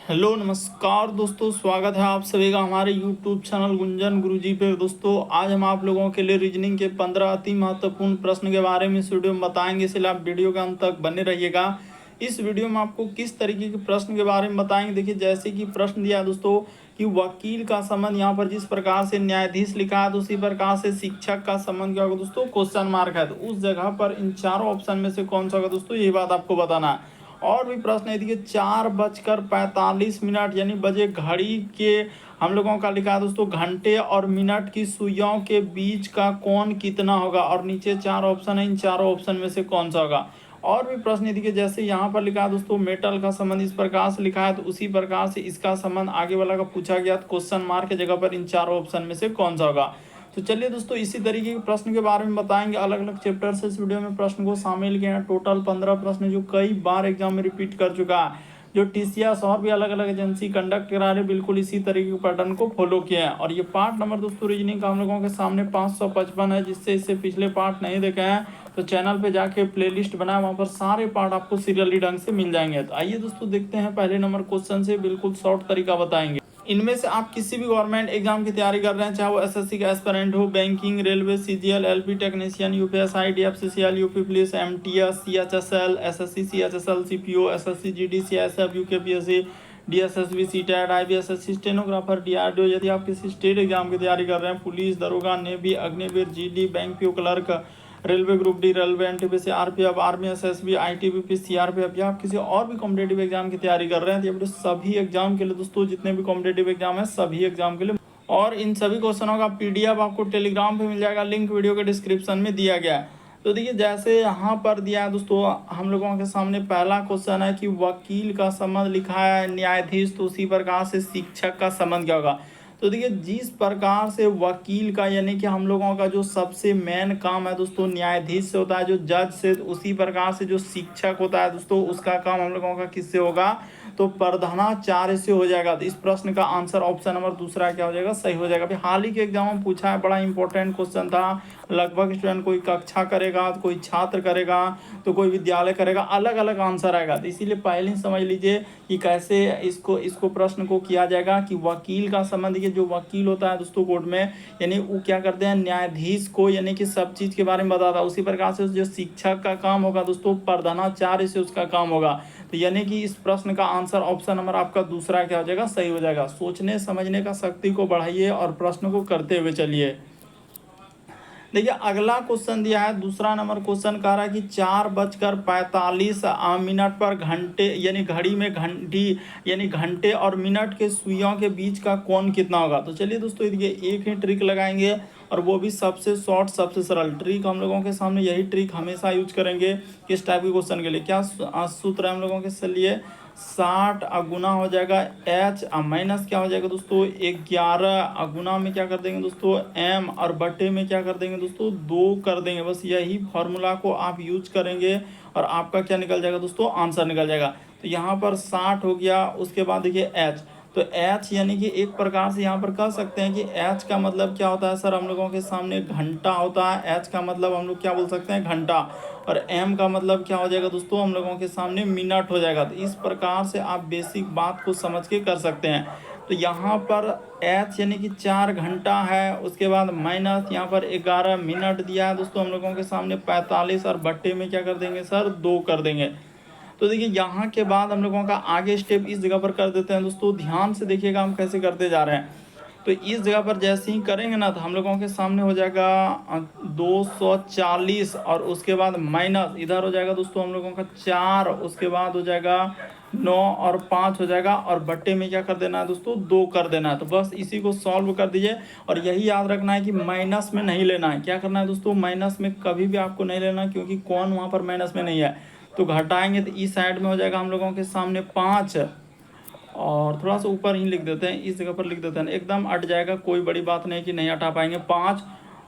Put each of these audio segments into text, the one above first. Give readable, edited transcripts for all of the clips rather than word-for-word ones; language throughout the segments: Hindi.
हेलो नमस्कार दोस्तों, स्वागत है आप सभी का हमारे यूट्यूब चैनल गुंजन गुरुजी पे। दोस्तों आज हम आप लोगों के लिए रीजनिंग के 15 अति महत्वपूर्ण प्रश्न के बारे में इस वीडियो में बताएंगे, इसलिए आप वीडियो के अंत तक बने रहिएगा। इस वीडियो में आपको किस तरीके के प्रश्न के बारे में बताएंगे। देखिए, जैसे कि प्रश्न दिया है दोस्तों कि वकील का संबंध यहाँ पर जिस प्रकार से न्यायाधीश लिखा है तो उसी प्रकार से शिक्षक का संबंध क्या होगा दोस्तों, क्वेश्चन मार्क है। तो उस जगह पर इन चारों ऑप्शन में से कौन सा होगा दोस्तों, यही बात आपको बताना है। और भी प्रश्न है, देखिए 4:45 यानी बजे घड़ी के हम लोगों का लिखा है दोस्तों घंटे और मिनट की सुइयों के बीच का कोण कितना होगा, और नीचे चार ऑप्शन है, इन चारों ऑप्शन में से कौन सा होगा। और भी प्रश्न देखिए, जैसे यहाँ पर लिखा है दोस्तों मेटल का संबंध इस प्रकार से लिखा है तो उसी प्रकार से इसका संबंध आगे वाला का पूछा गया तो क्वेश्चन मार्क की जगह पर इन चारों ऑप्शन में से कौन सा होगा। तो चलिए दोस्तों, इसी तरीके के प्रश्न के बारे में बताएंगे। अलग अलग चैप्टर से इस वीडियो में प्रश्न को शामिल किए हैं। टोटल 15 प्रश्न जो कई बार एग्जाम में रिपीट कर चुका है, जो टीसीएस और भी अलग अलग एजेंसी कंडक्ट करा रहे, बिल्कुल इसी तरीके के पैटर्न को फॉलो किए हैं। और ये पार्ट नंबर दोस्तों रीजनिंग का हम लोगों के सामने 555 है, जिससे इससे पिछले पार्ट नहीं देखे हैं तो चैनल पे जाके प्लेलिस्ट बनाया, वहाँ पर सारे पार्ट आपको सीरियली ढंग से मिल जाएंगे। तो आइए दोस्तों देखते हैं पहले नंबर क्वेश्चन से, बिल्कुल शॉर्ट तरीका बताएंगे। इनमें से आप किसी भी गवर्नमेंट एग्जाम की तैयारी कर रहे हैं, चाहे वो एसएससी का एस्पिरेंट हो, banking, railway, CGL, LP technician, UPSI, DFCCL, UP police, MTS, CHSL, SSC, CHSL, CPO, SSC, GD, CSF, UKPSC, DSSB, CTET, IBSSC, stenographer, DRDO. यदि आप किसी स्टेट एग्जाम की तैयारी कर रहे हैं, पुलिस, दरोगा, navy, Agniveer, GD, bank PO clerk, railway group D, railway, NTPC, RPF, army, SSB, ITBP, CRPF, या आप किसी और भी कॉम्पिटेटिव एग्जाम की तैयारी कर रहे हैं तो ये वीडियो सभी एग्जाम के लिए दोस्तों, जितने भी कॉम्पिटेटिव एग्जाम है सभी एग्जाम के लिए। और इन सभी क्वेश्चनों का पीडीएफ आपको टेलीग्राम पे मिल जाएगा, लिंक वीडियो के डिस्क्रिप्शन में दिया गया है। तो देखिए, जैसे यहाँ पर दिया है दोस्तों हम लोगों के सामने पहला क्वेश्चन है कि वकील का संबंध लिखा है न्यायाधीश, तो उसी प्रकार से शिक्षक का संबंध क्या होगा। तो देखिए, जिस प्रकार से वकील का यानी कि हम लोगों का जो सबसे मेन काम है दोस्तों न्यायाधीश से होता है, जो जज से, तो उसी प्रकार से जो शिक्षक होता है दोस्तों उसका काम हम लोगों का किससे होगा, तो प्रधानाचार्य से हो जाएगा। तो इस प्रश्न का आंसर ऑप्शन नंबर दूसरा क्या हो जाएगा, सही हो जाएगा। अभी हाल ही के एग्जाम में पूछा है, बड़ा इंपॉर्टेंट क्वेश्चन था। लगभग स्टूडेंट कोई कक्षा करेगा तो कोई छात्र करेगा तो कोई विद्यालय करेगा, अलग अलग आंसर आएगा। तो इसीलिए पहले ही समझ लीजिए कि कैसे इसको प्रश्न को किया जाएगा कि वकील का संबंध, ये जो वकील होता है दोस्तों कोर्ट में, यानी वो क्या करते हैं, न्यायाधीश को यानी कि सब चीज़ के बारे में बताता है। उसी प्रकार से जो शिक्षक का काम होगा दोस्तों, प्रधानाचार्य से उसका काम होगा। तो यानी कि इस प्रश्न का आंसर ऑप्शन नंबर आपका दूसरा क्या हो जाएगा, सही हो जाएगा। सोचने समझने का शक्ति को बढ़ाइए और प्रश्न को करते हुए चलिए। देखिए, अगला क्वेश्चन दिया है, दूसरा नंबर क्वेश्चन कह रहा है कि 4:45 पर घंटे यानी घड़ी में घंटी यानी घंटे और मिनट के सुइयों के बीच का कोण कितना होगा। तो चलिए दोस्तों, देखिए एक ही ट्रिक लगाएंगे, और वो भी सबसे शॉर्ट सबसे सरल ट्रिक। हम लोगों के सामने यही ट्रिक हमेशा यूज करेंगे किस टाइप के क्वेश्चन के लिए। क्या सूत्र है हम लोगों के लिए, 60 गुना हो जाएगा एच माइनस क्या हो जाएगा दोस्तों 11 गुना में क्या कर देंगे दोस्तों एम, और बटे में क्या कर देंगे दोस्तों 2 कर देंगे। बस यही फॉर्मूला को आप यूज करेंगे और आपका क्या निकल जाएगा दोस्तों, आंसर निकल जाएगा। तो यहाँ पर 60 हो गया, उसके बाद देखिए एच, तो एच यानी कि एक प्रकार से यहाँ पर कह सकते हैं कि एच का मतलब क्या होता है सर, हम लोगों के सामने घंटा होता है। एच का मतलब हम लोग क्या बोल सकते हैं, घंटा। और एम का मतलब क्या हो जाएगा दोस्तों, हम लोगों के सामने मिनट हो जाएगा। तो इस प्रकार से आप बेसिक बात को समझ के कर सकते हैं। तो यहाँ पर एच यानी कि 4 घंटा है, उसके बाद माइनस यहाँ पर 11 मिनट दिया है दोस्तों हम लोगों के सामने 45, और बट्टे में क्या कर देंगे सर 2 कर देंगे। तो देखिए, यहाँ के बाद हम लोगों का आगे स्टेप इस जगह पर कर देते हैं दोस्तों। ध्यान से देखिएगा हम कैसे करते जा रहे हैं। तो इस जगह पर जैसे ही करेंगे ना, तो हम लोगों के सामने हो जाएगा 240, और उसके बाद माइनस इधर हो जाएगा दोस्तों हम लोगों का 4, उसके बाद हो जाएगा 9 और 5 हो जाएगा, और बट्टे में क्या कर देना है दोस्तों 2 कर देना है। तो बस इसी को सॉल्व कर दीजिए, और यही याद रखना है कि माइनस में नहीं लेना है। क्या करना है दोस्तों, माइनस में कभी भी आपको नहीं लेना, क्योंकि कौन वहाँ पर माइनस में नहीं है। तो घटाएंगे तो इस साइड में हो जाएगा हम लोगों के सामने 5, और थोड़ा सा ऊपर ही लिख देते हैं, इस जगह पर लिख देते हैं, एकदम अट जाएगा, कोई बड़ी बात नहीं कि नहीं हटा पाएंगे 5।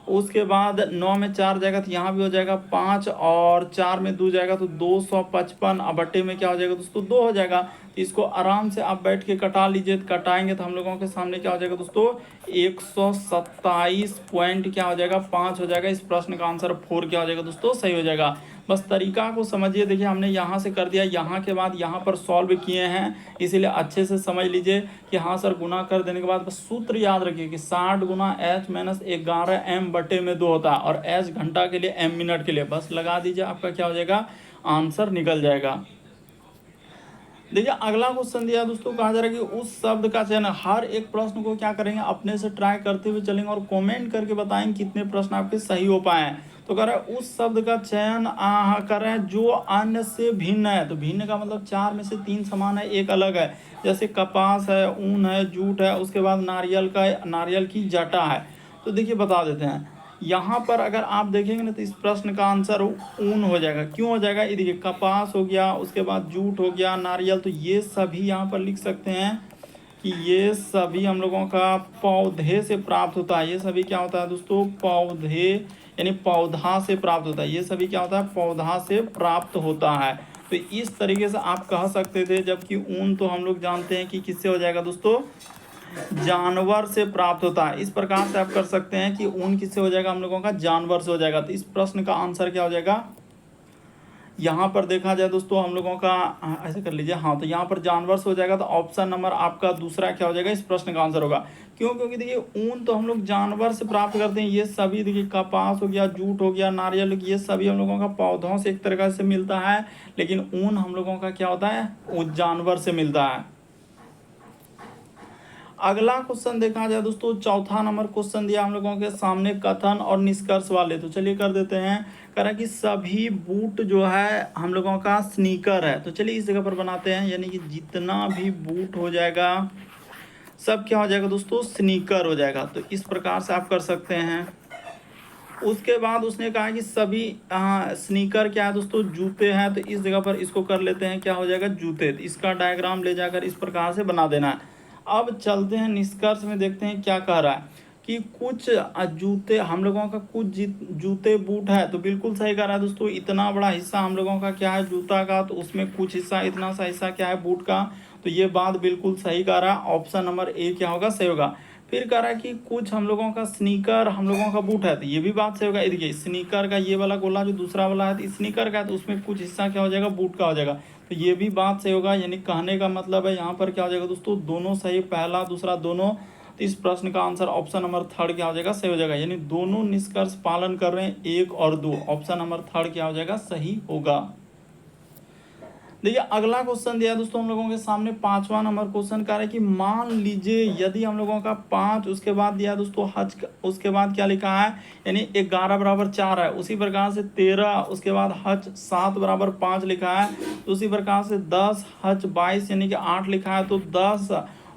उसके बाद 9 में 4 जाएगा तो यहाँ भी हो जाएगा 5, और 4 में 2 जाएगा तो 255, अब बट्टे में क्या हो जाएगा दोस्तों 2 हो जाएगा। तो इसको आराम से आप बैठ के कटा लीजिए। कटाएंगे तो हम लोगों के सामने क्या हो जाएगा दोस्तों 127 पॉइंट क्या हो जाएगा 5 हो जाएगा। इस प्रश्न का आंसर 4 क्या हो जाएगा दोस्तों, सही हो जाएगा। बस तरीका को समझिए। देखिए हमने यहाँ से कर दिया, यहाँ के बाद यहाँ पर सॉल्व किए हैं, इसीलिए अच्छे से समझ लीजिए कि हाँ सर गुना कर देने के बाद बस सूत्र याद रखिए कि 60 गुना h माइनस 11 m/2 होता है, और h घंटा के लिए, m मिनट के लिए, बस लगा दीजिए, आपका क्या हो जाएगा, आंसर निकल जाएगा। देखिए अगला क्वेश्चन दिया दोस्तों, कहा जा रहा है कि उस शब्द का चयन, हर एक प्रश्न को क्या करेंगे, अपने से ट्राई करते हुए चलेंगे और कमेंट करके बताएंगे कितने प्रश्न आपके सही हो पाए हैं। तो कह रहा है उस शब्द का चयन कर रहे हैं जो अन्य से भिन्न है। तो भिन्न का मतलब 4 में से 3 समान है, एक अलग है। जैसे कपास है, ऊन है, जूट है, उसके बाद नारियल की जटा है। तो देखिए बता देते हैं, यहाँ पर अगर आप देखेंगे ना तो इस प्रश्न का आंसर ऊन हो जाएगा। क्यों हो जाएगा, ये देखिए कपास हो गया, उसके बाद जूट हो गया, नारियल, तो ये सभी यहाँ पर लिख सकते हैं कि ये सभी हम लोगों का पौधे से प्राप्त होता है। ये सभी क्या होता है दोस्तों, पौधे यानी पौधा से प्राप्त होता है। ये सभी क्या होता है, पौधा से प्राप्त होता है। तो इस तरीके से आप कह सकते थे, जबकि ऊन तो हम लोग जानते हैं कि किससे हो जाएगा दोस्तों, जानवर से प्राप्त होता है। इस प्रकार से आप कर सकते हैं कि ऊन किससे हो जाएगा, हम लोगों का जानवर से हो जाएगा। तो इस प्रश्न का आंसर क्या हो जाएगा, यहाँ पर देखा जाए दोस्तों हम लोगों का, ऐसे कर लीजिए, हाँ, तो यहाँ पर जानवर से हो जाएगा। तो ऑप्शन नंबर आपका दूसरा क्या हो जाएगा, इस प्रश्न का आंसर होगा। क्यों, क्योंकि देखिए ऊन तो हम लोग जानवर से प्राप्त करते हैं। ये सभी देखिए कपास हो गया, जूट हो गया, नारियल, ये सभी हम लोगों का पौधों से एक तरह से मिलता है, लेकिन ऊन हम लोगों का क्या होता है, वो जानवर से मिलता है। अगला क्वेश्चन देखा जाए दोस्तों, चौथा नंबर क्वेश्चन दिया हम लोगों के सामने, कथन और निष्कर्ष वाले। तो चलिए कर देते हैं। कह रहा है कि सभी बूट जो है हम लोगों का स्नीकर है। तो चलिए इस जगह पर बनाते हैं, यानी कि जितना भी बूट हो जाएगा सब क्या हो जाएगा दोस्तों, स्नीकर हो जाएगा। तो इस प्रकार से आप कर सकते हैं। उसके बाद उसने कहा कि सभी स्नीकर क्या है दोस्तों, जूते हैं। तो इस जगह पर इसको कर लेते हैं, क्या हो जाएगा, जूते। तो इसका डायग्राम ले जाकर इस प्रकार से बना देना है। अब चलते हैं निष्कर्ष में, देखते हैं क्या कह रहा है कि कुछ जूते हम लोगों का, कुछ जूते बूट है। तो बिल्कुल सही कह रहा है दोस्तों, इतना बड़ा हिस्सा हम लोगों का क्या है, जूता का, तो उसमें कुछ हिस्सा, इतना सा हिस्सा क्या है, बूट का। तो ये बात बिल्कुल सही कह रहा है, ऑप्शन नंबर ए क्या होगा, सही होगा। फिर कह रहा है कि कुछ हम लोगों का स्नीकर हम लोगों का बूट है। तो ये भी बात सही होगा। ये देखिए स्नीकर का ये वाला गोला जो दूसरा वाला है, तो स्नीकर का है, तो उसमें कुछ हिस्सा क्या हो जाएगा, बूट का हो जाएगा। तो ये भी बात सही होगा। यानी कहने का मतलब है यहाँ पर क्या हो जाएगा दोस्तों, दोनों सही, पहला दूसरा दोनों। तो इस प्रश्न का आंसर ऑप्शन नंबर थर्ड क्या हो जाएगा, सही हो जाएगा। यानी दोनों निष्कर्ष पालन कर रहे हैं, 1 और 2। ऑप्शन नंबर थर्ड क्या हो जाएगा, सही होगा। देखिए अगला क्वेश्चन दिया दोस्तों हम लोगों के सामने, 5वां नंबर क्वेश्चन कह रहा है कि मान लीजिए यदि हम लोगों का 5, उसके बाद दिया दोस्तों हज, उसके बाद क्या लिखा है, यानी 11 बराबर 4 है। उसी प्रकार से 13, उसके बाद हज 7 बराबर 5 लिखा है। तो उसी प्रकार से 10, हज 22 यानी कि 8 लिखा है। तो 10,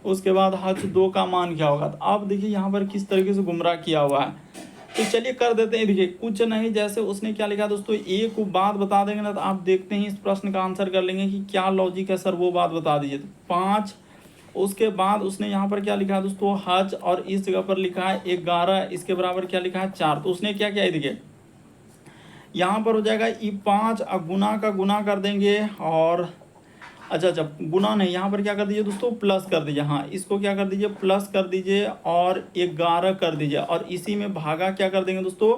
उसके बाद हज 2 का मान क्या होगा। तो अब देखिए यहाँ पर किस तरीके से गुमराह किया हुआ है। तो चलिए कर देते हैं। देखिए कुछ नहीं, जैसे उसने क्या लिखा दोस्तों, एक बात बता देंगे ना, तो आप देखते ही इस प्रश्न का आंसर कर लेंगे कि क्या लॉजिक है सर, वो बात बता दीजिए। तो 5, उसके बाद उसने यहाँ पर क्या लिखा है दोस्तों, हज, और इस जगह पर लिखा है 11, इसके बराबर क्या लिखा है, 4। तो उसने क्या किया है, देखिए यहाँ पर हो जाएगा ये 5 गुना का गुना कर देंगे, और अच्छा गुना नहीं, यहाँ पर क्या कर दीजिए दोस्तों, प्लस कर दीजिए। हाँ, इसको क्या कर दीजिए, प्लस कर दीजिए, और 11 कर दीजिए, और इसी में भागा क्या कर देंगे दोस्तों,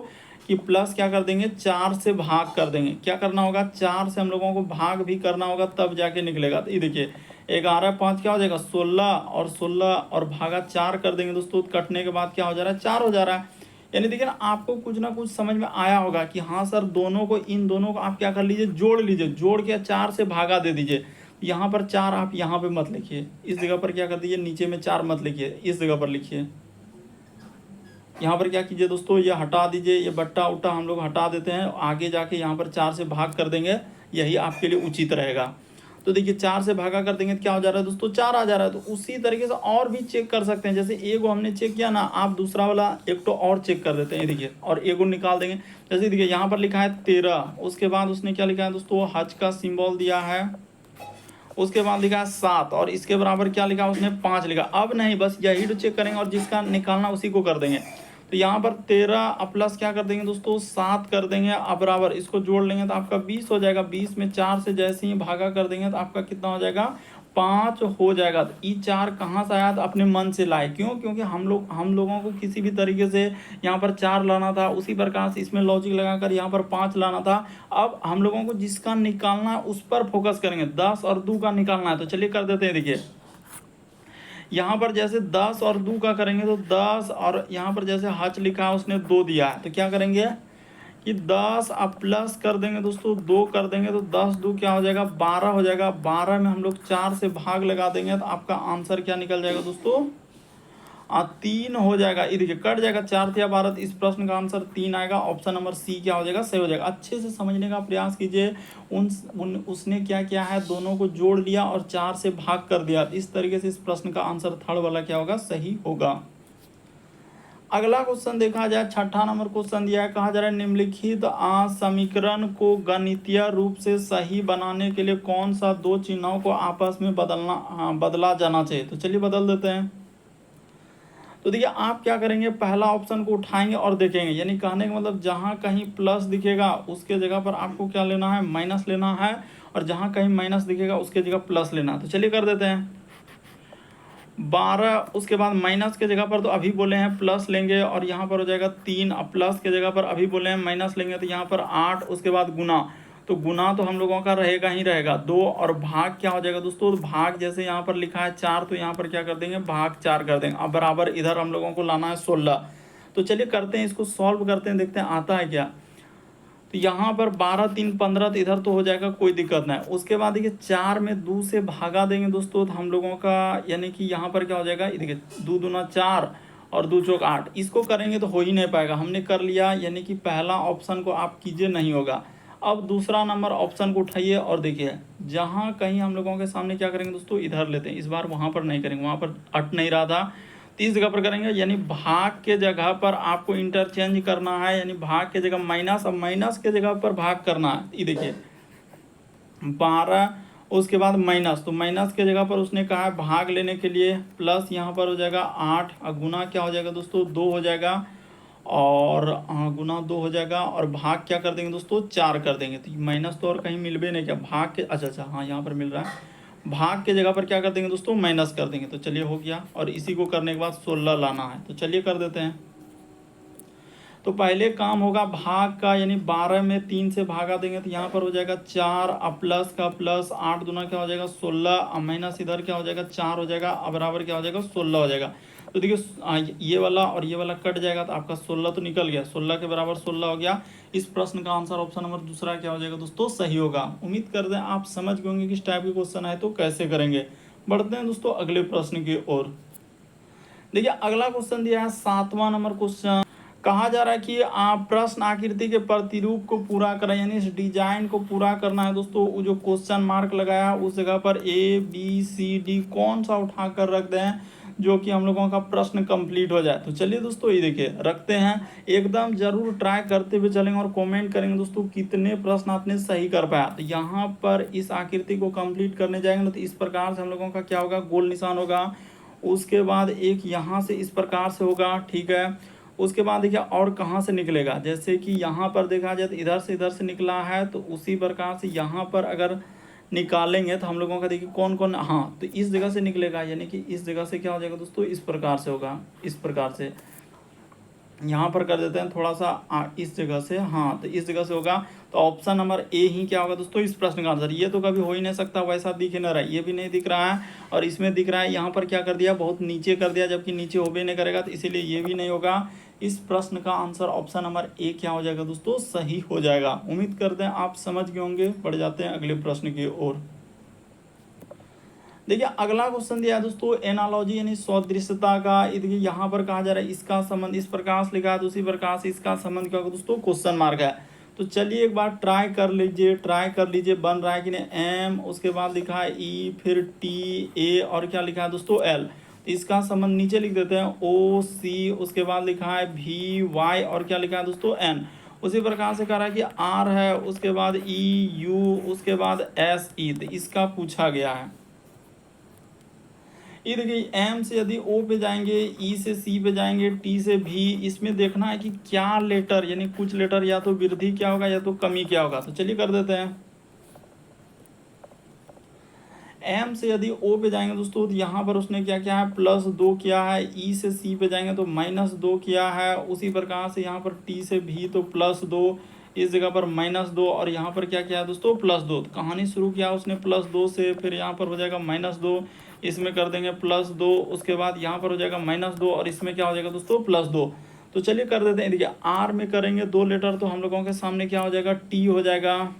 कि प्लस क्या कर देंगे, 4 से भाग कर देंगे। क्या करना होगा, 4 से हम लोगों को भाग भी करना होगा, तब जाके निकलेगा। तो ये देखिए 11 5 क्या हो जाएगा, 16, और 16 और भागा 4 कर देंगे दोस्तों। कटने के बाद क्या हो जा रहा है, 4 हो जा रहा है। यानी देखिए ना, आपको कुछ ना कुछ समझ में आया होगा कि हाँ सर, दोनों को, इन दोनों को आप क्या कर लीजिए, जोड़ लीजिए, जोड़ के 4 से भागा दे दीजिए। यहाँ पर 4 आप यहाँ पे मत लिखिए, इस जगह पर क्या कर दीजिए, नीचे में 4 मत लिखिए, इस जगह पर लिखिए। यहाँ पर क्या कीजिए दोस्तों, ये हटा दीजिए, ये बट्टा उट्टा हम लोग हटा देते हैं, आगे जाके यहाँ पर 4 से भाग कर देंगे, यही आपके लिए उचित रहेगा। तो देखिए 4 से भागा कर देंगे तो क्या हो जा रहा है दोस्तों, 4 आ जा रहा है। तो उसी तरीके से और भी चेक कर सकते हैं। जैसे एगो हमने चेक किया ना, आप दूसरा वाला एक तो और चेक कर देते हैं। देखिए और एगो निकाल देंगे। जैसे देखिए यहाँ पर लिखा है 13, उसके बाद उसने क्या लिखा है दोस्तों, हज का सिंबल दिया है, उसके बाद लिखा है 7, और इसके बराबर क्या लिखा उसने, 5 लिखा। अब नहीं, बस यही तो चेक करेंगे, और जिसका निकालना उसी को कर देंगे। तो यहाँ पर 13 प्लस क्या कर देंगे दोस्तों, 7 कर देंगे, अब बराबर इसको जोड़ लेंगे तो आपका 20 हो जाएगा। 20 में 4 से जैसे ही भागा कर देंगे तो आपका कितना हो जाएगा, 5 हो जाएगा। तो ई 4 कहाँ से आया? तो अपने मन से लाए। क्यों? क्योंकि हम लोगों को किसी भी तरीके से यहाँ पर 4 लाना था, उसी प्रकार से इसमें लॉजिक लगाकर यहाँ पर 5 लाना था। अब हम लोगों को जिसका निकालना है उस पर फोकस करेंगे, 10 और 2 का निकालना है। तो चलिए कर देते हैं। देखिए यहाँ पर जैसे 10 और 2 का करेंगे तो 10, और यहाँ पर जैसे हच लिखा है उसने 2 दिया है, तो क्या करेंगे कि 10 अब प्लस कर देंगे दोस्तों, 2 कर देंगे तो 10 2 क्या हो जाएगा? 12 हो जाएगा। 12 में हम लोग 4 से भाग लगा देंगे तो आपका आंसर क्या निकल जाएगा दोस्तों? 3 हो जाएगा। ये देखिए कट जाएगा, 4 या 12, तो इस प्रश्न का आंसर 3 आएगा। ऑप्शन नंबर सी क्या हो जाएगा? सही हो जाएगा। अच्छे से समझने का प्रयास कीजिए। उसने क्या किया है, दोनों को जोड़ लिया और 4 से भाग कर दिया। इस तरीके से इस प्रश्न का आंसर थर्ड वाला क्या होगा? सही होगा। अगला क्वेश्चन देखा जाए, छठा नंबर क्वेश्चन दिया है, कहा जा रहा है निम्नलिखित समीकरण को गणितीय रूप से सही बनाने के लिए कौन सा 2 चिन्हों को आपस में बदला जाना चाहिए? तो चलिए बदल देते हैं। तो देखिए आप क्या करेंगे, पहला ऑप्शन को उठाएंगे और देखेंगे, यानी कहने का मतलब जहाँ कहीं प्लस दिखेगा उसके जगह पर आपको क्या लेना है? माइनस लेना है, और जहाँ कहीं माइनस दिखेगा उसके जगह प्लस लेना है। तो चलिए कर देते हैं। 12 उसके बाद माइनस के जगह पर तो अभी बोले हैं प्लस लेंगे, और यहाँ पर हो जाएगा 3। अब प्लस के जगह पर अभी बोले हैं माइनस लेंगे, तो यहाँ पर 8। उसके बाद गुना, तो गुना तो हम लोगों का रहेगा ही रहेगा 2, और भाग क्या हो जाएगा दोस्तों? तो भाग जैसे यहाँ पर लिखा है 4, तो यहाँ पर क्या कर देंगे? भाग 4 कर देंगे। अब बराबर इधर हम लोगों को लाना है 16। तो चलिए करते हैं, इसको सॉल्व करते हैं, देखते हैं आता है क्या। तो यहाँ पर 12 3 15, तो इधर तो हो जाएगा, कोई दिक्कत नहीं। उसके बाद देखिए 4 में 2 से भागा देंगे दोस्तों, तो हम लोगों का यानी कि यहाँ पर क्या हो जाएगा? देखिए 2 दूना 4 और 2 चौक 8। इसको करेंगे तो हो ही नहीं पाएगा, हमने कर लिया, यानी कि पहला ऑप्शन को आप कीजिए, नहीं होगा। अब दूसरा नंबर ऑप्शन को उठाइए और देखिए, जहाँ कहीं हम लोगों के सामने क्या करेंगे दोस्तों? इधर लेते हैं। इस बार वहाँ पर नहीं करेंगे, वहाँ पर अट नहीं रहा था, इस जगह पर करेंगे। यानी भाग के जगह पर आपको इंटरचेंज करना है, यानी भाग के जगह माइनस, और माइनस के जगह पर भाग करना है। ये देखिए 12 उसके बाद माइनस, तो माइनस के जगह पर उसने कहा है भाग लेने के लिए प्लस, यहाँ पर हो जाएगा 8, और गुना क्या हो जाएगा दोस्तों? 2 हो जाएगा, और गुना 2 हो जाएगा, और भाग क्या कर देंगे दोस्तों? 4 कर देंगे। तो माइनस तो और कहीं मिलबे नहीं, क्या भाग के? अच्छा हाँ यहाँ पर मिल रहा है। भाग के जगह पर क्या कर देंगे दोस्तों? माइनस कर देंगे। तो चलिए हो गया, और इसी को करने के बाद 16 लाना है। तो चलिए कर देते हैं। तो पहले काम होगा भाग का, यानी 12 में 3 से भागा देंगे, तो यहाँ पर हो जाएगा 4, अब प्लस का प्लस, 8 दूना क्या हो जाएगा? 16, अब माइनस इधर क्या हो जाएगा? 4 हो जाएगा, अब बराबर क्या हो जाएगा? 16 हो जाएगा। तो देखिए ये वाला और ये वाला कट जाएगा, तो आपका 16 तो निकल गया, 16 के बराबर 16 हो गया। इस प्रश्न का आंसर ऑप्शन नंबर दूसरा क्या हो जाएगा दोस्तों? सही होगा। उम्मीद करते हैं आप समझ गए होंगे किस टाइप के क्वेश्चन आए तो कैसे करेंगे। बढ़ते हैं दोस्तों अगले प्रश्न की ओर। देखिए अगला क्वेश्चन दिया है 7वां नंबर क्वेश्चन। कहा जा रहा है कि आप प्रश्न आकृति के प्रतिरूप को पूरा करें, यानी इस डिजाइन को पूरा करना है दोस्तों। वो जो क्वेश्चन मार्क लगाया उस जगह पर ABCD कौन सा उठा कर रख दें जो कि हम लोगों का प्रश्न कंप्लीट हो जाए। तो चलिए दोस्तों ये देखिए रखते हैं, एकदम जरूर ट्राई करते हुए चलेंगे और कमेंट करेंगे दोस्तों कितने प्रश्न आपने सही कर पाया। तो यहाँ पर इस आकृति को कंप्लीट करने जाएंगे तो इस प्रकार से हम लोगों का क्या होगा? गोल निशान होगा। उसके बाद एक यहाँ से इस प्रकार से होगा, ठीक है। उसके बाद देखिए और कहाँ से निकलेगा, जैसे कि यहाँ पर देखा जाए तो इधर से निकला है, तो उसी प्रकार से यहाँ पर अगर निकालेंगे तो हम लोगों का देखिए कौन कौन, हाँ तो इस जगह से निकलेगा, यानी कि इस जगह से क्या हो जाएगा दोस्तों? इस प्रकार से होगा, इस प्रकार से। यहाँ पर कर देते हैं थोड़ा सा इस जगह से, हाँ तो इस जगह से होगा। तो ऑप्शन नंबर ए ही क्या होगा दोस्तों इस प्रश्न का आंसर। ये तो कभी हो ही नहीं सकता, वैसा दिख ही नहीं रहा है, ये भी नहीं दिख रहा है, और इसमें दिख रहा है। यहाँ पर क्या कर दिया? बहुत नीचे कर दिया, जबकि नीचे हो भी नहीं करेगा, तो इसीलिए ये भी नहीं होगा। इस प्रश्न का आंसर ऑप्शन नंबर ए क्या हो जाएगा दोस्तों? सही हो जाएगा। उम्मीद करते हैं आप समझ गए होंगे। बढ़ जाते हैं अगले प्रश्न की ओर। देखिए अगला क्वेश्चन दिया है दोस्तों एनालॉजी यानी सदृशता का। देखिए यहाँ पर कहा जा रहा है इसका संबंध इस प्रकार से लिखा है, तो उसी प्रकार से इसका संबंध क्या होगा दोस्तों? क्वेश्चन मार्क है। तो चलिए एक बार ट्राई कर लीजिए बन रहा है कि नहीं। एम, उसके बाद लिखा है ई, फिर टी, ए, और क्या लिखा है दोस्तों? एल। तो इसका संबंध नीचे लिख देते हैं ओ सी, उसके बाद लिखा है भी वाई, और क्या लिखा है दोस्तों? एन। उसी प्रकार से कह रहा है कि आर है, उसके बाद ई यू, उसके बाद एस ई। तो इसका पूछा गया है। ये देखिए एम से यदि ओ पे जाएंगे, ई से सी पे जाएंगे, टी से भी, इसमें देखना है कि क्या लेटर, यानी कुछ लेटर या तो वृद्धि क्या होगा या तो कमी क्या होगा। तो चलिए कर देते हैं। एम से यदि ओ पे जाएंगे दोस्तों तो यहाँ पर उसने क्या किया है +2 किया है। ई से सी पे जाएंगे तो -2 किया है। उसी प्रकार से यहाँ पर टी से भी तो +2, इस जगह पर -2 और यहाँ पर क्या किया है दोस्तों +2। तो कहानी शुरू किया उसने +2 से, फिर यहाँ पर हो जाएगा -2, इसमें कर देंगे +2, उसके बाद यहाँ पर हो जाएगा -2 और इसमें क्या हो जाएगा दोस्तों +2। तो चलिए कर देते हैं। देखिए आर में करेंगे 2 लेटर तो हम लोगों के सामने क्या हो जाएगा टी हो जाएगा।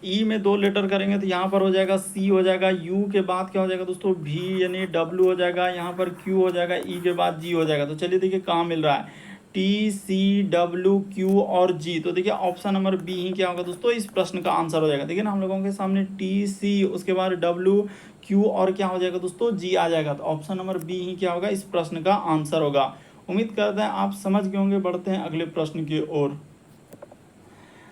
ई में 2 लेटर करेंगे तो यहाँ पर हो जाएगा सी हो जाएगा। यू के बाद क्या हो जाएगा दोस्तों भी यानी डब्ल्यू हो जाएगा। यहाँ पर क्यू हो जाएगा। ई के बाद जी हो जाएगा। तो चलिए देखिए कहाँ मिल रहा है टी सी डब्ल्यू क्यू और जी। तो देखिए ऑप्शन नंबर बी ही क्या होगा दोस्तों इस प्रश्न का आंसर हो जाएगा। देखिए ना हम लोगों के सामने टी सी उसके बाद डब्ल्यू क्यू और क्या हो जाएगा दोस्तों जी आ जाएगा। तो ऑप्शन नंबर बी ही क्या होगा इस प्रश्न का आंसर होगा। उम्मीद करते हैं आप समझ गए होंगे। बढ़ते हैं अगले प्रश्न की ओर।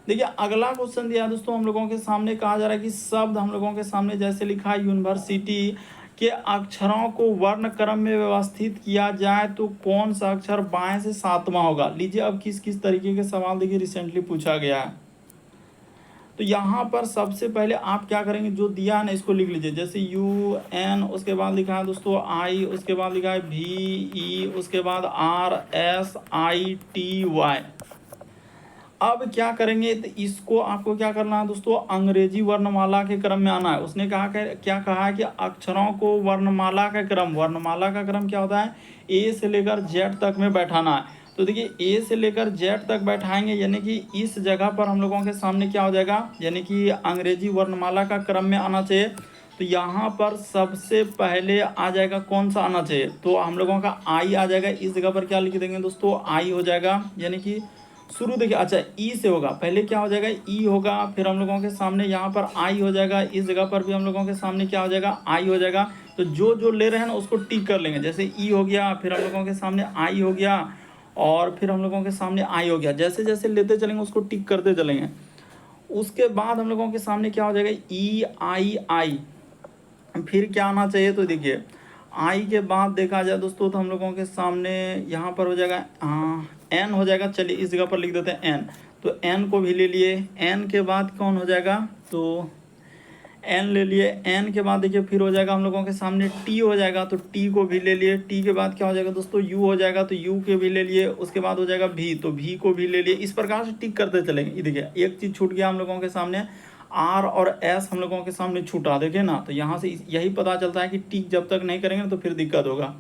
देखिए अगला क्वेश्चन दिया दोस्तों हम लोगों के सामने, कहा जा रहा है कि शब्द हम लोगों के सामने जैसे लिखा है यूनिवर्सिटी के अक्षरों को वर्ण क्रम में व्यवस्थित किया जाए तो कौन सा अक्षर बाएं से 7वां होगा। लीजिए अब किस किस तरीके के सवाल देखिए रिसेंटली पूछा गया है। तो यहाँ पर सबसे पहले आप क्या करेंगे जो दिया है ना इसको लिख लीजिए। जैसे यू एन उसके बाद लिखा है दोस्तों आई, उसके बाद लिखा है भी ई, उसके बाद R S I T Y. अब क्या करेंगे तो इसको आपको क्या करना है दोस्तों अंग्रेजी वर्णमाला के क्रम में आना है। उसने कहा कि क्या कहा है कि अक्षरों को वर्णमाला का क्रम क्या होता है ए से लेकर जेड तक में बैठाना है। तो देखिए ए से लेकर जेड तक बैठाएंगे यानी कि इस जगह पर हम लोगों के सामने क्या हो जाएगा यानी कि अंग्रेजी वर्णमाला का क्रम में आना चाहिए। तो यहाँ पर सबसे पहले आ जाएगा कौन सा आना चाहिए तो हम लोगों का आई आ जाएगा। इस जगह पर क्या लिख देंगे दोस्तों आई हो जाएगा। यानी कि शुरू देखिए अच्छा ई से होगा, पहले क्या हो जाएगा ई होगा, फिर हम लोगों के सामने यहाँ पर आई हो जाएगा। इस जगह पर भी हम लोगों के सामने क्या हो जाएगा आई हो जाएगा। तो जो जो ले रहे हैं ना उसको टिक कर लेंगे। जैसे ई हो गया, फिर हम लोगों के सामने आई हो गया और फिर हम लोगों के सामने आई हो गया। जैसे जैसे लेते चलेंगे उसको टिक करते चलेंगे। उसके बाद हम लोगों के सामने क्या हो जाएगा ई आई आई, फिर क्या आना चाहिए तो देखिए आई के बाद देखा जाए दोस्तों तो हम लोगों के सामने यहाँ पर हो जाएगा एन हो जाएगा। चलिए इस जगह पर लिख देते हैं एन। तो एन को भी ले लिए। एन के बाद कौन हो जाएगा तो एन ले लिए। एन के बाद देखिए फिर हो जाएगा हम लोगों के सामने टी हो जाएगा। तो टी को भी ले लिए। टी के बाद क्या हो जाएगा दोस्तों यू हो जाएगा। तो यू के भी ले लिए। उसके बाद हो जाएगा भी, तो भी को भी ले लिए। इस प्रकार से टिक करते चलेंगे। ये देखिए एक चीज़ छूट गया हम लोगों के सामने आर और एस हम लोगों के सामने छूटा। देखे ना तो यहाँ से यही पता चलता है कि टिक जब तक नहीं करेंगे तो फिर दिक्कत होगा।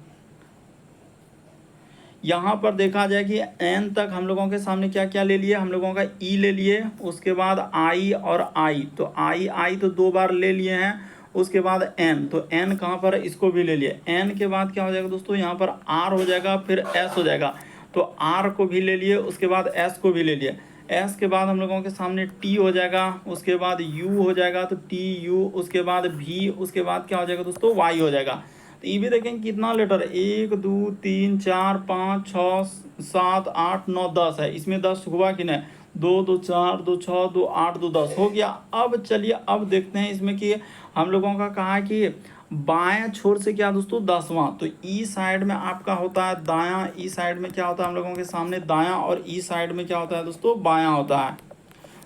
यहाँ पर देखा जाए कि एन तक हम लोगों के सामने क्या क्या ले लिए हम लोगों का ई ले लिए। उसके बाद आई और आई, तो आई तो 2 बार ले लिए हैं। उसके बाद एन, तो एन कहाँ पर है इसको भी ले लिए। एन के बाद क्या हो जाएगा दोस्तों यहाँ पर आर हो जाएगा, फिर एस हो जाएगा। तो आर को भी ले लिए। उसके बाद एस को भी ले लिए। एस के बाद हम लोगों के सामने टी हो जाएगा। उसके बाद यू हो जाएगा, तो टी यू। उसके बाद भी, उसके बाद क्या हो जाएगा दोस्तों वाई हो जाएगा। तो ये भी देखेंगे कितना लेटर 1 2 3 4 5 6 7 8 9 10 है। इसमें 10 हुआ कि नहीं 2 2 4 2 6 2 8 2 10 हो गया। अब चलिए अब देखते हैं इसमें कि हम लोगों का कहा है कि बाएं छोर से क्या दोस्तों 10वां। तो ई साइड में आपका होता है दायां, ई साइड में क्या होता है हम लोगों के सामने दायां, और ई साइड में क्या होता है दोस्तों बायां होता है।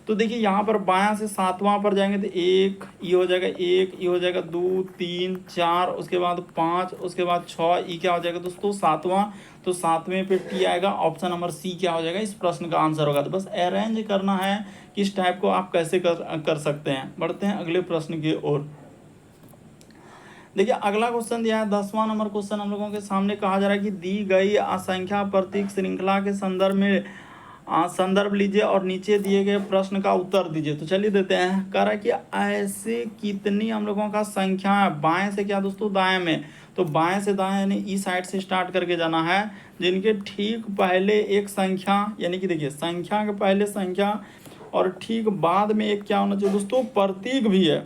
तो देखिए यहाँ पर बायां से 7वां पर जाएंगे तो 1 ई हो जाएगा, 1 ई हो जाएगा, 2 3 4, उसके बाद 5, उसके बाद 6 ई क्या हो जाएगा दोस्तों 7वां। तो 7वें पे टी आएगा। ऑप्शन नंबर सी क्या हो जाएगा इस प्रश्न का आंसर होगा। तो बस अरेंज करना है किस टाइप को आप कैसे कर सकते हैं। बढ़ते हैं अगले प्रश्न की ओर। देखिए अगला क्वेश्चन दिया है 10वां नंबर क्वेश्चन हम लोगों के सामने। कहा जा रहा है कि दी गई असंख्या प्रतीक श्रृंखला के संदर्भ में संदर्भ लीजिए और नीचे दिए गए प्रश्न का उत्तर दीजिए। तो चलिए देते हैं। कह रहा है कि ऐसे कितनी हम लोगों का संख्या है बाएं से क्या दोस्तों दाएं में। तो बाएं से दाएं यानी ई साइड से स्टार्ट करके जाना है, जिनके ठीक पहले एक संख्या यानी कि देखिए संख्या के पहले संख्या और ठीक बाद में एक क्या होना चाहिए दोस्तों प्रतीक भी है।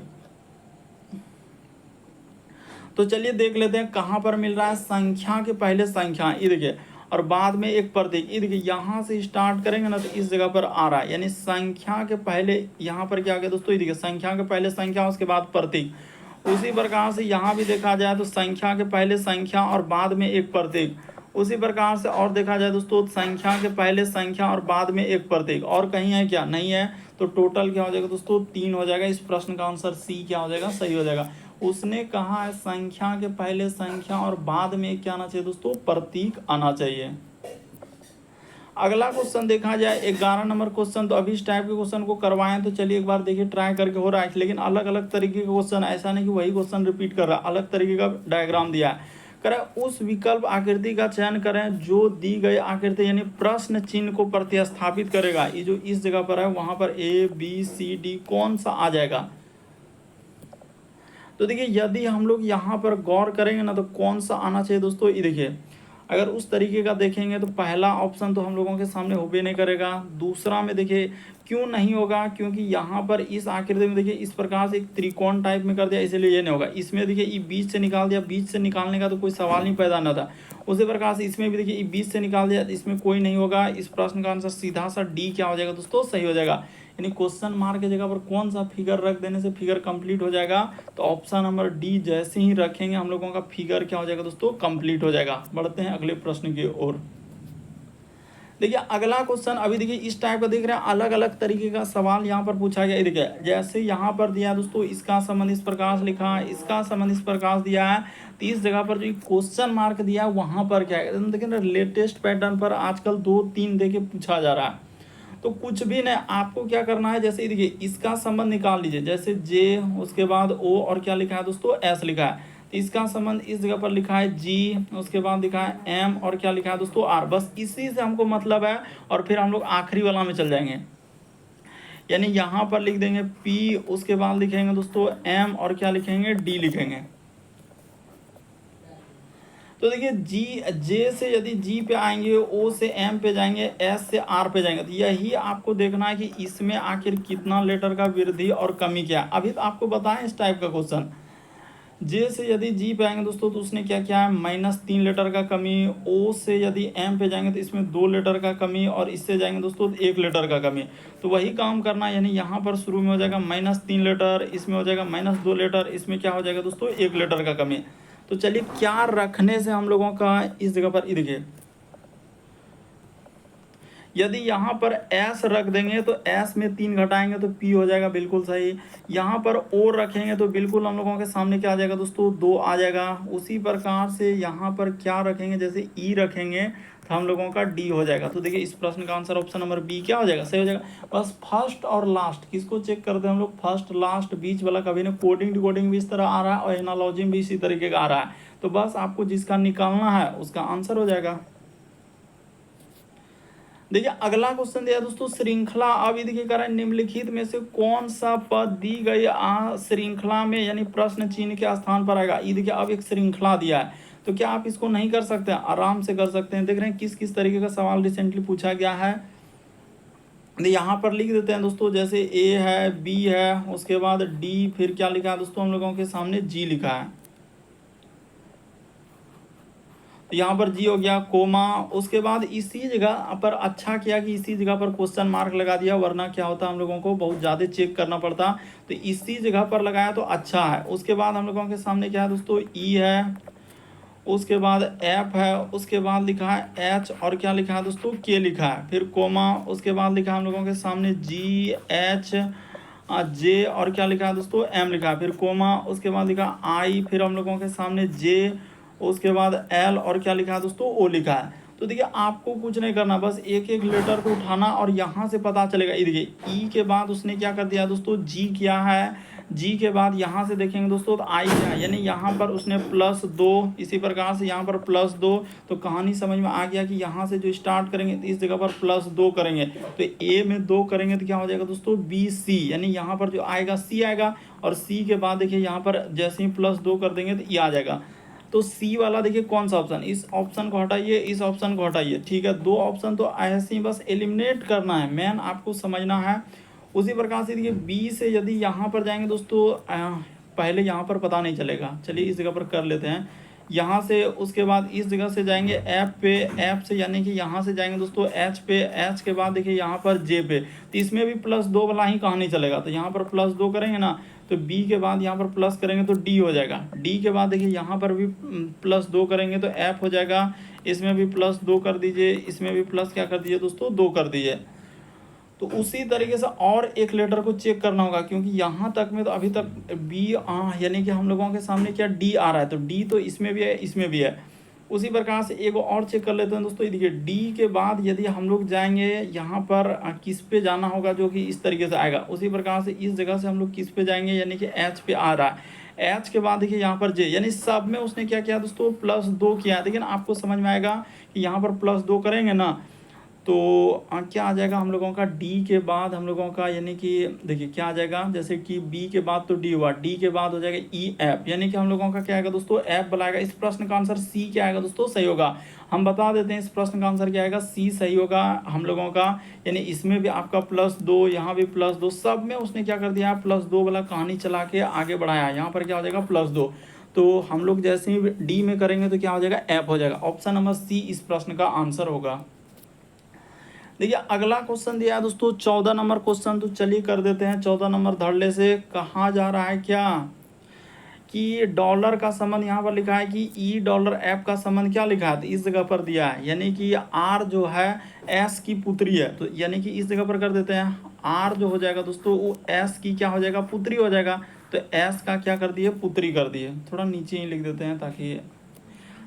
तो चलिए देख लेते हैं कहाँ पर मिल रहा है संख्या के पहले संख्या, ये देखिए, और बाद में एक प्रतीक। ये देखिए यहाँ से स्टार्ट करेंगे ना तो इस जगह पर आ रहा है, यानी संख्या के पहले यहाँ पर क्या आ गया दोस्तों, ये देखिए संख्या के पहले संख्या उसके बाद प्रतीक। उसी प्रकार से यहाँ भी देखा जाए तो संख्या के पहले संख्या और बाद में एक प्रतीक। उसी प्रकार से और देखा जाए दोस्तों संख्या के पहले संख्या और बाद में एक प्रतीक, और कहीं है क्या, नहीं है, तो टोटल क्या हो जाएगा दोस्तों 3 हो जाएगा। इस प्रश्न का आंसर सी क्या हो जाएगा, सही हो जाएगा। उसने कहा है संख्या के पहले संख्या और बाद में क्या आना चाहिए दोस्तों, प्रतीक आना चाहिए। अगला क्वेश्चन देखा जाए 11 नंबर क्वेश्चन, तो अभी इस टाइप के क्वेश्चन को करवाएं तो चलिए एक बार देखिए ट्राई करके हो रहा है, लेकिन अलग अलग तरीके के क्वेश्चन, ऐसा नहीं कि वही क्वेश्चन रिपीट कर रहा है, अलग तरीके का डायग्राम दिया है। करें उस विकल्प आकृति का चयन करें जो दी गई आकृति यानी प्रश्न चिन्ह को प्रतिस्थापित करेगा। ये जो इस जगह पर है वहां पर ए बी सी डी कौन सा आ जाएगा। तो देखिए यदि हम लोग यहाँ पर गौर करेंगे ना तो कौन सा आना चाहिए दोस्तों, ये देखिए अगर उस तरीके का देखेंगे तो पहला ऑप्शन तो हम लोगों के सामने हो भी नहीं करेगा। दूसरा में देखिए क्यों नहीं होगा, क्योंकि यहाँ पर इस आकृति में देखिए इस प्रकार से एक त्रिकोण टाइप में कर दिया, इसलिए ये नहीं होगा। इसमें देखिए ये बीच से निकाल दिया, बीच से निकालने का तो कोई सवाल नहीं पैदा ना था। उसी प्रकार से इसमें भी देखिए ये बीच से निकाल दिया, इसमें कोई नहीं होगा। इस प्रश्न का आंसर सीधा सा डी क्या हो जाएगा दोस्तों, सही हो जाएगा। यानी क्वेश्चन मार्क की जगह पर कौन सा फिगर रख देने से फिगर कंप्लीट हो जाएगा, तो ऑप्शन नंबर डी जैसे ही रखेंगे हम लोगों का फिगर क्या हो जाएगा दोस्तों, कंप्लीट हो जाएगा। बढ़ते हैं अगले प्रश्न की ओर। देखिए अगला क्वेश्चन अभी देखिए इस टाइप का देख रहे हैं, अलग अलग तरीके का सवाल यहाँ पर पूछा गया है। देखिए जैसे यहाँ पर दिया दोस्तों इसका संबंध इस प्रकार से लिखा है, इसका संबंध इस प्रकार से दिया है, तो इस जगह पर जो क्वेश्चन मार्क दिया है वहाँ पर क्या है, देखिए लेटेस्ट पैटर्न पर आजकल 2-3 देके पूछा जा रहा है। तो कुछ भी नहीं, आपको क्या करना है, जैसे देखिए इसका संबंध निकाल लीजिए, जैसे जे उसके बाद ओ और क्या लिखा है दोस्तों, एस लिखा है, तो इसका संबंध इस जगह पर लिखा है जी, उसके बाद लिखा है एम और क्या लिखा है दोस्तों आर। बस इसी से हमको मतलब है, और फिर हम लोग आखिरी वाला में चल जाएंगे, यानी यहाँ पर लिख देंगे पी, उसके बाद लिखेंगे दोस्तों एम और क्या लिखेंगे, डी लिखेंगे। तो देखिए जी जे से यदि जी पे आएंगे, ओ से एम पे जाएंगे, एस से आर पे जाएंगे, तो यही आपको देखना है कि इसमें आखिर कितना लेटर का वृद्धि और कमी क्या है। अभी तो आपको बताएं इस टाइप का क्वेश्चन, जे से यदि जी पे आएंगे दोस्तों तो उसने क्या किया है, -3 लेटर का कमी। ओ से यदि एम पे जाएंगे तो इसमें 2 लेटर का कमी, और इससे जाएंगे दोस्तों 1 लेटर का कमी। तो वही काम करना है, यानी यहाँ पर शुरू में हो जाएगा -3 लेटर, इसमें हो जाएगा -2 लेटर, इसमें क्या हो जाएगा दोस्तों 1 लेटर का कमी। तो चलिए क्या रखने से हम लोगों का इस जगह पर, देखिए यदि यहाँ पर एस रख देंगे तो एस में 3 घटाएंगे तो पी हो जाएगा, बिल्कुल सही। यहाँ पर ओ रखेंगे तो बिल्कुल हम लोगों के सामने क्या आ जाएगा दोस्तों, 2 आ जाएगा। उसी प्रकार से यहाँ पर क्या रखेंगे, जैसे ई रखेंगे तो हम लोगों का डी हो जाएगा। तो देखिए इस प्रश्न का आंसर ऑप्शन नंबर बी क्या हो जाएगा, सही हो जाएगा। बस फर्स्ट और लास्ट किसको चेक करते हैं हम लोग, फर्स्ट लास्ट बीच वाला कभी नहीं। कोडिंग डिकोडिंग भी इस तरह आ रहा है और एनालॉजी भी इसी तरीके का आ रहा है, तो बस आपको जिसका निकालना है उसका आंसर हो जाएगा। देखिए अगला क्वेश्चन दिया दोस्तों श्रृंखला। अब ये देखिए कह रहा है निम्नलिखित में से कौन सा पद दी गई श्रृंखला में यानी प्रश्न चिन्ह के स्थान पर आएगा। ये देखिए अब एक श्रृंखला दिया है, तो क्या आप इसको नहीं कर सकते हैं, आराम से कर सकते हैं। देख रहे हैं किस किस तरीके का सवाल रिसेंटली पूछा गया है। यहाँ पर लिख देते हैं दोस्तों, जैसे ए है, बी है, उसके बाद डी, फिर क्या लिखा है दोस्तों हम लोगों के सामने जी लिखा है। तो यहाँ पर जी हो गया कोमा, उसके बाद इसी जगह पर अच्छा किया कि इसी जगह पर क्वेश्चन मार्क लगा दिया, वरना क्या होता हम लोगों को बहुत ज़्यादा चेक करना पड़ता, तो इसी जगह पर लगाया तो अच्छा है। उसके बाद हम लोगों के सामने क्या है दोस्तों, ई है, उसके बाद एफ है, उसके बाद लिखा है एच और क्या लिखा है दोस्तों के लिखा है, फिर कोमा, उसके बाद लिखा है हम लोगों के सामने जी एच जे और क्या लिखा है दोस्तों एम लिखा है, फिर कोमा, उसके बाद लिखा आई, फिर हम लोगों के सामने जे, उसके बाद एल और क्या लिखा है दोस्तों ओ लिखा है। तो देखिए आपको कुछ नहीं करना, बस एक एक लेटर को उठाना और यहाँ से पता चलेगा। ये देखिए ई के बाद उसने क्या कर दिया दोस्तों, जी किया है, जी के बाद यहाँ से देखेंगे दोस्तों तो आई क्या है, यानी यहाँ पर उसने +2, इसी प्रकार से यहाँ पर +2। तो कहानी समझ में आ गया कि यहाँ से जो स्टार्ट करेंगे तो इस जगह पर +2 करेंगे, तो ए में 2 करेंगे तो क्या हो जाएगा दोस्तों बी सी, यानी यहाँ पर जो आएगा सी आएगा, और सी के बाद देखिए यहाँ पर जैसे ही +2 कर देंगे तो ये आ जाएगा। तो सी वाला देखिए कौन सा ऑप्शन, इस ऑप्शन को हटाइए, इस ऑप्शन को हटाइए, ठीक है। 2 ऑप्शन तो ऐसे ही बस एलिमिनेट करना है, मेन आपको समझना है। उसी प्रकार से देखिए बी से यदि यहाँ पर जाएंगे दोस्तों, पहले यहाँ पर पता नहीं चलेगा, चलिए इस जगह पर कर लेते हैं। यहाँ से उसके बाद इस जगह से जाएंगे एफ पे, एफ से यानी कि यहाँ से जाएंगे दोस्तों एच पे, एच के बाद देखिए यहाँ पर जे पे, तो इसमें भी +2 वाला ही कहानी चलेगा। तो यहाँ पर +2 करेंगे ना, तो बी के बाद यहाँ पर प्लस करेंगे तो डी हो जाएगा। डी के बाद देखिए यहाँ पर भी +2 करेंगे तो एफ हो जाएगा। इसमें भी +2 कर दीजिए, इसमें भी प्लस क्या कर दीजिए दोस्तों 2 कर दीजिए। तो उसी तरीके से और एक लेटर को चेक करना होगा, क्योंकि यहाँ तक में तो अभी तक बी यानी कि हम लोगों के सामने क्या डी आ रहा है, तो डी तो इसमें भी है इसमें भी है। उसी प्रकार से एक और चेक कर लेते हैं दोस्तों। ये देखिए डी के बाद यदि हम लोग जाएंगे यहाँ पर किस पे जाना होगा, जो कि इस तरीके से आएगा। उसी प्रकार से इस जगह से हम लोग किस पे जाएंगे, यानी कि एच पे आ रहा है। एच के बाद देखिए यहाँ पर जे, यानी सब में उसने क्या किया दोस्तों +2 किया है। लेकिन आपको समझ में आएगा कि यहाँ पर +2 करेंगे ना तो क्या आ जाएगा हम लोगों का डी के बाद हम लोगों का, यानी कि देखिए क्या आ जाएगा, जैसे कि बी के बाद तो डी हुआ, डी के बाद हो जाएगा ई एफ, यानी कि हम लोगों का क्या आएगा दोस्तों एफ बुलाएगा। इस प्रश्न का आंसर सी क्या आएगा दोस्तों सही होगा। हम बता देते हैं इस प्रश्न का आंसर क्या आएगा, सी सही होगा हम लोगों का। यानी इसमें भी आपका +2, यहाँ भी +2, सब में उसने क्या कर दिया +2 वाला कहानी चला के आगे बढ़ाया। यहाँ पर क्या हो जाएगा +2। तो हम लोग जैसे ही डी में करेंगे तो क्या हो जाएगा एफ हो जाएगा। ऑप्शन नंबर सी इस प्रश्न का आंसर होगा। देखिए अगला क्वेश्चन दिया है दोस्तों 14 नंबर क्वेश्चन, तो चलिए कर देते हैं। 14 नंबर धड़ल्ले से कहा जा रहा है क्या कि डॉलर का संबंध यहाँ पर लिखा है कि $F का संबंध क्या लिखा है, तो इस जगह पर दिया है, यानी कि R जो है S की पुत्री है। तो यानी कि इस जगह पर कर देते हैं, R जो हो जाएगा दोस्तों वो S की क्या हो जाएगा पुत्री हो जाएगा। तो S का क्या कर दिए पुत्री कर दिए। थोड़ा नीचे ही लिख देते हैं ताकि,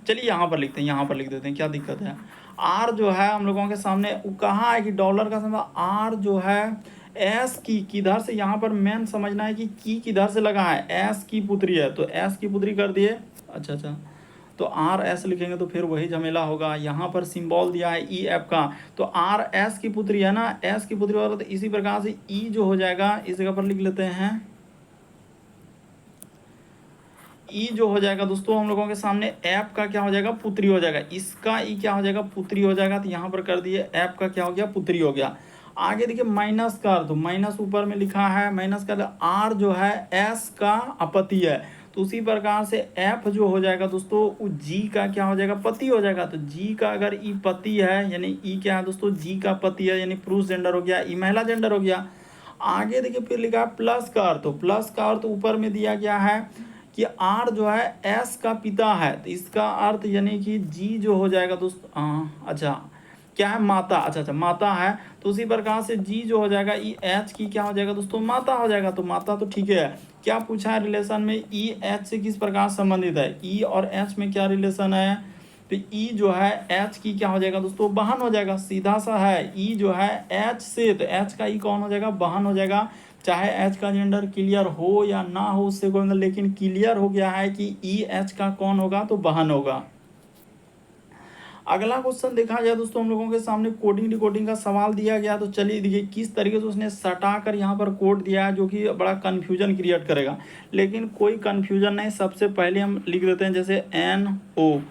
चलिए यहाँ पर लिखते हैं, यहाँ पर लिख देते हैं, क्या दिक्कत है। आर जो है हम लोगों के सामने कहा है कि डॉलर का समय आर जो है एस की किधर से, यहाँ पर मेन समझना है कि किधर से लगा है, एस की पुत्री है तो एस की पुत्री कर दिए। अच्छा तो आर एस लिखेंगे तो फिर वही झमेला होगा। यहाँ पर सिंबल दिया है ई एफ का, तो आर एस की पुत्री है ना, एस की पुत्री होगा। तो इसी प्रकार से ई जो हो जाएगा इस जगह पर लिख लेते हैं, ई जो हो जाएगा दोस्तों हम लोगों के सामने एफ का क्या हो जाएगा पुत्री हो जाएगा। इसका ई क्या हो जाएगा पुत्री हो जाएगा। तो यहाँ पर कर दिए एफ का क्या हो गया पुत्री हो गया। आगे देखिए माइनस का, तो माइनस ऊपर में लिखा है माइनस का, आर जो है एस का अपति है। तो उसी प्रकार से एफ जो हो जाएगा दोस्तों वो जी का क्या हो जाएगा पति हो जाएगा। तो जी का अगर ई पति है, यानी ई क्या है दोस्तों जी का पति है, यानी पुरुष जेंडर हो गया, ई महिला जेंडर हो गया। आगे देखिए फिर लिखा है प्लस का अर्थ, तो प्लस का अर्थ ऊपर में दिया गया है कि आर जो है एस का पिता है। तो इसका अर्थ यानी कि जी जो हो जाएगा दोस्तों अच्छा क्या है माता, अच्छा माता है। तो उसी प्रकार से जी जो हो जाएगा ई एच की क्या हो जाएगा दोस्तों माता हो जाएगा। तो माता तो ठीक है। क्या पूछा है रिलेशन में, ई एच से किस प्रकार संबंधित है, ई और एच में क्या रिलेशन है। तो ई जो है एच की क्या हो जाएगा दोस्तों बहन हो जाएगा, सीधा सा है। ई जो है एच से, तो एच का ई कौन हो जाएगा बहन हो जाएगा। चाहे एच का जेंडर क्लियर हो या ना हो उससे कोई मतलब, लेकिन क्लियर हो गया है कि ई एच का कौन होगा तो बहन होगा। अगला क्वेश्चन देखा जाए दोस्तों हम लोगों के सामने कोडिंग डिकोडिंग का सवाल दिया गया। तो चलिए देखिए किस तरीके से उसने सटाकर यहाँ पर कोड दिया है, जो कि बड़ा कन्फ्यूजन क्रिएट करेगा। लेकिन कोई कन्फ्यूजन नहीं, सबसे पहले हम लिख देते हैं जैसे NO,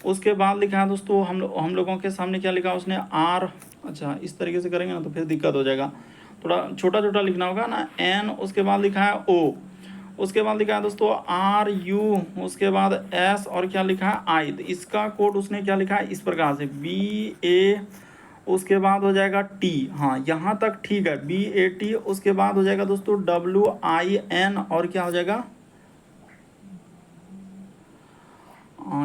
उसके बाद लिखा है दोस्तों हम लोगों के सामने क्या लिखा उसने R। अच्छा इस तरीके से करेंगे ना तो फिर दिक्कत हो जाएगा, थोड़ा छोटा छोटा लिखना होगा ना। N, उसके बाद लिखा है O, उसके बाद लिखा है दोस्तों RU, उसके बाद S और क्या लिखा है I। तो इसका कोड उसने क्या लिखा है इस प्रकार से BA, उसके बाद हो जाएगा T, हाँ यहाँ तक ठीक है BAT। उसके बाद हो जाएगा दोस्तों WIN और क्या हो जाएगा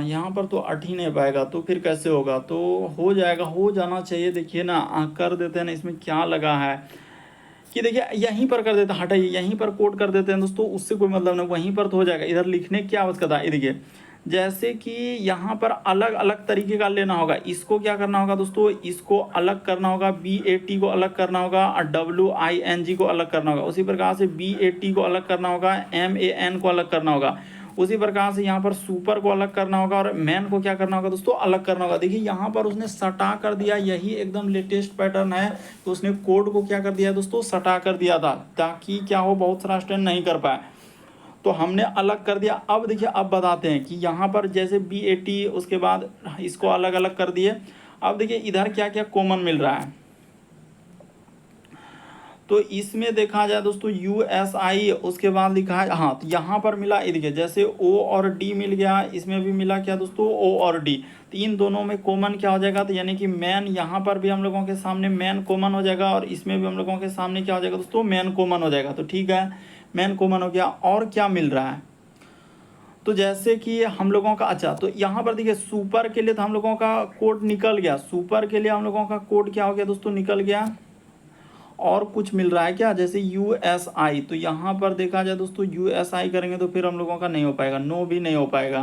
यहाँ पर तो अट ही नहीं पाएगा, तो फिर कैसे होगा, तो हो जाएगा, हो जाना चाहिए। देखिए ना कर देते हैं ना, इसमें क्या लगा है कि देखिए यहीं पर कर देते हैं, हटाइए यहीं पर कोड कर देते हैं दोस्तों, उससे कोई मतलब नहीं, वहीं पर तो हो जाएगा। इधर लिखने की क्या आवश्यकता है, देखिए जैसे कि यहाँ पर अलग अलग तरीके का लेना होगा। इसको क्या करना होगा दोस्तों, इसको अलग करना होगा, BAT को अलग करना होगा और WING को अलग करना होगा। उसी प्रकार से BAT को अलग करना होगा, MAN को अलग करना होगा। उसी प्रकार से यहाँ पर सुपर को अलग करना होगा और मैन को क्या करना होगा दोस्तों अलग करना होगा। देखिए यहाँ पर उसने सटा कर दिया, यही एकदम लेटेस्ट पैटर्न है। तो उसने कोड को क्या कर दिया दोस्तों सटा कर दिया था, ताकि क्या हो बहुत सारा स्टूडेंट नहीं कर पाए, तो हमने अलग कर दिया। अब देखिए अब बताते हैं कि यहाँ पर जैसे BAT, उसके बाद इसको अलग अलग कर दिए। अब देखिए इधर क्या क्या कॉमन मिल रहा है, तो इसमें देखा जाए दोस्तों USI, उसके बाद लिखा है हाँ, तो यहाँ पर मिला ये देखिए जैसे O और D मिल गया, इसमें भी मिला क्या दोस्तों O और D। तो इन दोनों में कॉमन क्या हो जाएगा, तो यानी कि मैन, यहाँ पर भी हम लोगों के सामने मैन कॉमन हो जाएगा और इसमें भी हम लोगों के सामने क्या हो जाएगा दोस्तों मैन कॉमन हो जाएगा। तो ठीक है मेन कॉमन हो गया। और क्या मिल रहा है, तो जैसे कि हम लोगों का, अच्छा तो यहाँ पर देखिए सुपर के लिए तो हम लोगों का कोड निकल गया, सुपर के लिए हम लोगों का कोड क्या हो गया दोस्तों, निकल गया। और कुछ मिल रहा है क्या, जैसे USI, तो यहाँ पर देखा जाए दोस्तों USI करेंगे तो फिर हम लोगों का नहीं हो पाएगा, नो भी नहीं हो पाएगा,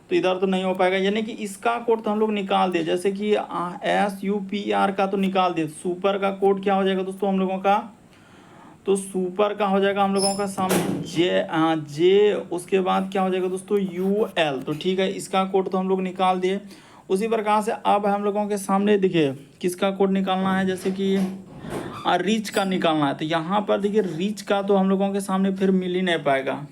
तो इधर तो नहीं हो पाएगा, यानी कि इसका कोड तो हम लोग निकाल दिए, जैसे कि SUPR का तो निकाल दिए। सुपर का कोड क्या हो जाएगा दोस्तों हम लोगों का, तो सुपर का हो जाएगा हम लोगों का सामने जे, उसके बाद क्या हो जाएगा दोस्तों UL, तो ठीक है, इसका कोड तो हम लोग निकाल दिए। उसी प्रकार से अब हम लोगों के सामने देखिए किसका कोड निकालना है, जैसे कि रिच का निकालना है, तो यहाँ पर देखिए रिच का तो हम लोगों के सामने फिर मिल ही नहीं पाएगा।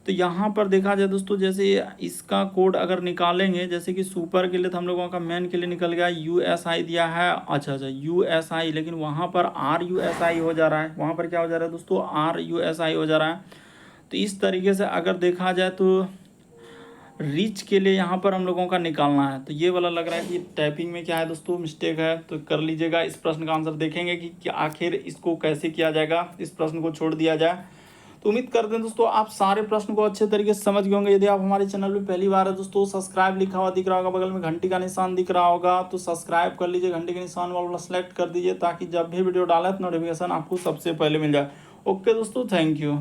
तो यहाँ पर देखा जाए दोस्तों, जैसे इसका कोड अगर निकालेंगे, जैसे कि सुपर के लिए तो हम लोगों का मेन के लिए निकल गया USI दिया है, अच्छा USI, लेकिन वहाँ पर RUSI हो जा रहा है, वहाँ पर क्या हो जा रहा है दोस्तों, RUSI हो जा रहा है। तो इस तरीके से अगर देखा जाए तो रिच के लिए यहाँ पर हम लोगों का निकालना है, तो ये वाला लग रहा है कि टाइपिंग में क्या है दोस्तों मिस्टेक है, तो कर लीजिएगा। इस प्रश्न का आंसर देखेंगे कि आखिर इसको कैसे किया जाएगा, इस प्रश्न को छोड़ दिया जाए। तो उम्मीद करते हैं दोस्तों आप सारे प्रश्न को अच्छे तरीके से समझ गए होंगे। यदि आप हमारे चैनल पे पहली बार है दोस्तों, सब्सक्राइब लिखा हुआ दिख रहा होगा, बगल में घंटी का निशान दिख रहा होगा, तो सब्सक्राइब कर लीजिए, घंटी के निशान वाला सेलेक्ट कर दीजिए, ताकि जब भी वीडियो डालें तो नोटिफिकेशन आपको सबसे पहले मिल जाए। ओके दोस्तों, थैंक यू।